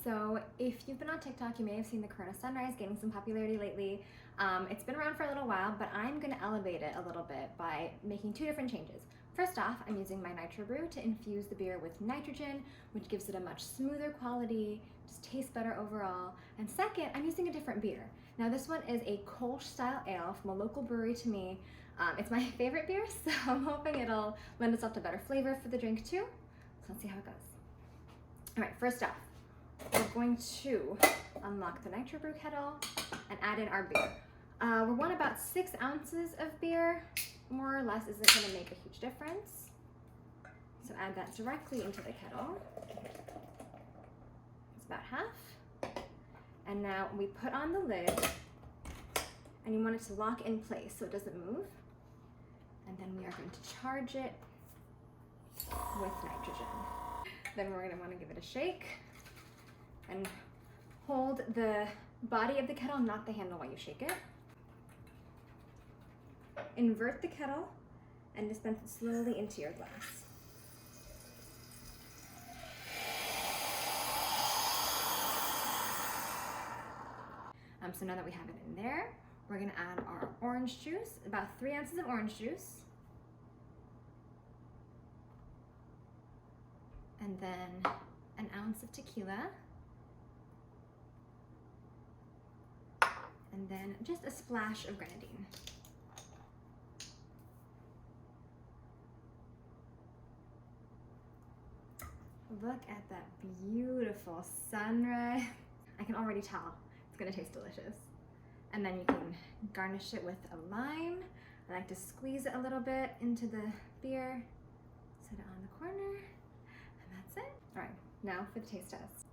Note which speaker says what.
Speaker 1: So if you've been on TikTok, you may have seen the Corona Sunrise gaining some popularity lately. It's been around for a little while, but I'm gonna elevate it a little bit by making two different changes. First off, I'm using my Nitro Brew to infuse the beer with nitrogen, which gives it a much smoother quality, just tastes better overall. And second, I'm using a different beer. Now this one is a kolsch-style ale from a local brewery to me. It's my favorite beer, so I'm hoping it'll lend itself to better flavor for the drink too. So let's see how it goes. All right, first off, we're going to unlock the Nitro Brew kettle and add in our beer. We want about 6 ounces of beer, more or less isn't gonna make a huge difference. So add that directly into the kettle. It's about half. And now we put on the lid, and you want it to lock in place so it doesn't move. And then we are going to charge it with nitrogen. Then we're gonna wanna give it a shake and hold the body of the kettle, not the handle, while you shake it. Invert the kettle and dispense it slowly into your glass. So now that we have it in there, we're gonna add our orange juice, about 3 ounces of orange juice. And then an ounce of tequila. And then just a splash of grenadine. Look at that beautiful sunrise. I can already tell it's gonna taste delicious. And then you can garnish it with a lime. I like to squeeze it a little bit into the beer, set it on the corner, and that's it. All right, now for the taste test.